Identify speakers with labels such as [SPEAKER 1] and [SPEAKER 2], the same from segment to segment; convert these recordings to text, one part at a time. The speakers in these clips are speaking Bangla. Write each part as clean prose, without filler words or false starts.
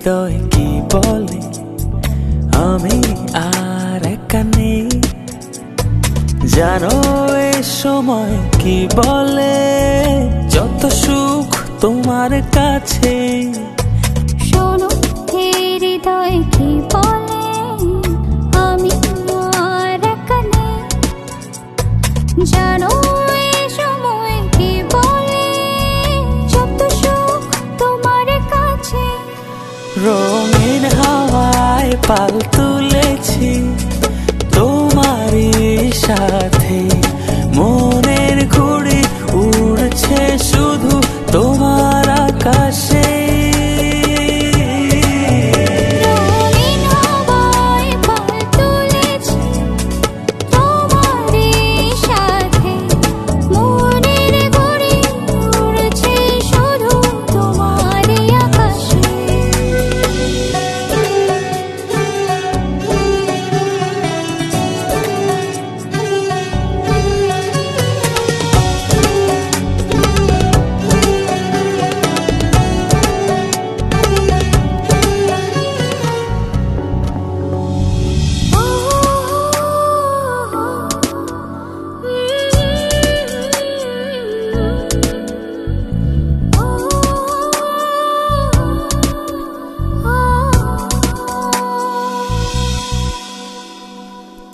[SPEAKER 1] হৃদয় কি বলে আমি আর একা নেই। জানো এ সময় কি বলে যত সুখ তোমার কাছে।
[SPEAKER 2] শোনো হৃদয় কি বলে আমি আর একা নেই। জানো এ সময় কি বলে যত সুখ তোমার কাছে।
[SPEAKER 1] রঙিন হাওয়ায় পাল তুলেছি তোমারই সাথে, মনের ঘুড়ি উড়ছে শুধু তোমার আকাশে।
[SPEAKER 2] রঙিন হাওয়ায় পাল তুলেছি তোমারই সাথে, মনের ঘুড়ি উড়ছে শুধু তোমারই আকাশে।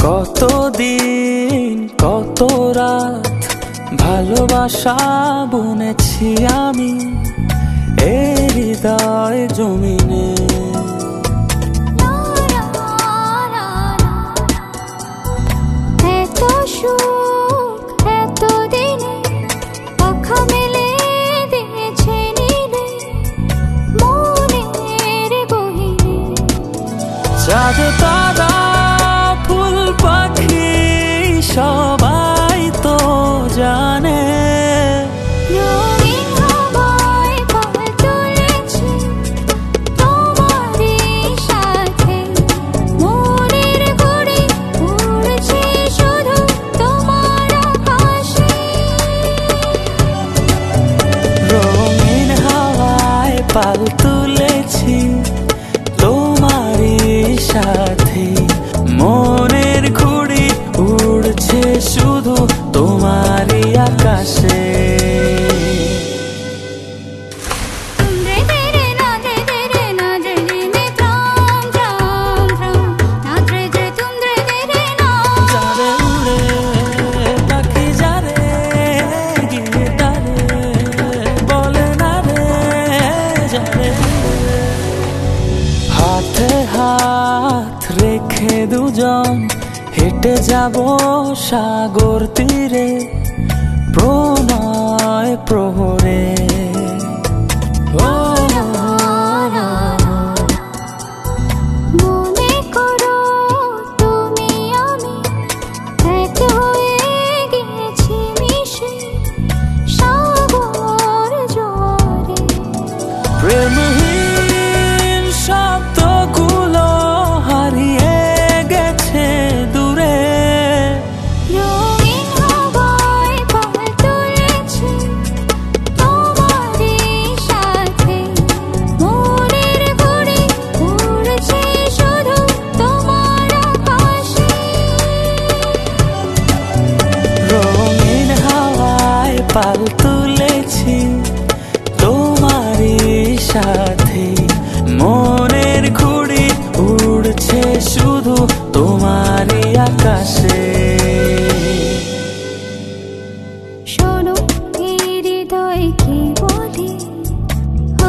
[SPEAKER 1] কতদিন কত রাত ভালোবাসা বুনেছি আমি এ হৃদয় জমিনে।
[SPEAKER 2] এত সুখ এত দিনে পাখা মেলে দিয়েছে নীলে মনের গহীনে।
[SPEAKER 1] চাঁদ তারা ফুল পাখি সবাই তো জানে।
[SPEAKER 2] রঙিন হাওয়ায় পাল তুলেছি তোমারই সাথে, মনের ঘুড়ি উড়ছে শুধু তোমার আকাশে।
[SPEAKER 1] রঙিন হাওয়ায় পাল তুলেছি তোমারই সাথে, মনের ঘুড়ি উড়ছে শুধু তোমারই আকাশে। যারে উড়ে পাখি যারে গিয়ে তারে বলে না রে যারে। হাতে হাত রেখে দুজন হেঁটে যাব সাগর তীরে প্রণয় প্রহরে।
[SPEAKER 2] মনে করো তুমি আমি এক হয়ে গেছি মিশে সাগর জোরে।
[SPEAKER 1] প্রেমহীন শব্দগুলো হারিয়ে গেছে দূরে।
[SPEAKER 2] রঙিন হাওয়ায় পাল তুলেছি তোমারই সাথে, মনের ঘুড়ি উড়ছে শুধু তোমার আকাশে।
[SPEAKER 1] রঙিন হাওয়ায় পাল তুলেছি তোমারই সাথে, মনের ঘুড়ি উড়ছে শুধু তোমারই আকাশে।
[SPEAKER 2] শোনো হৃদয় কি বলে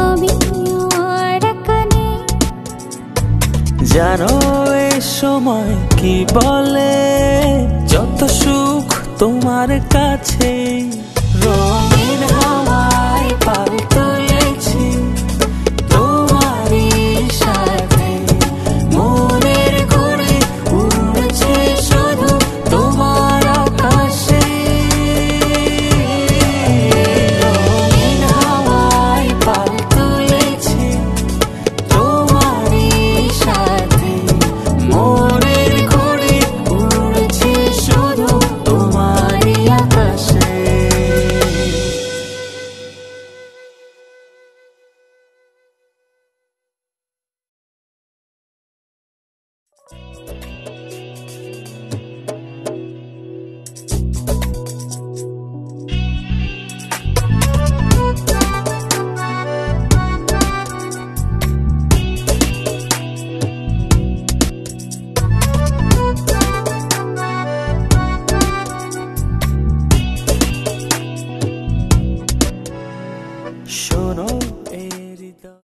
[SPEAKER 2] আমি আর একা নেই।
[SPEAKER 1] জানো এ সময় কি বলে যত সুখ তোমার কাছে। রঙিন হাওয়ায় পাল তুলেছি তোমারই সাথে, মনের ঘুড়ি উড়ছে শুধু তোমার আকাশে। রঙিন হাওয়ায় পাল তুলেছি তোমারই সাথে, মনের ঘুড়ি উড়ছে শুধু তোমারই আকাশে।
[SPEAKER 2] সাথে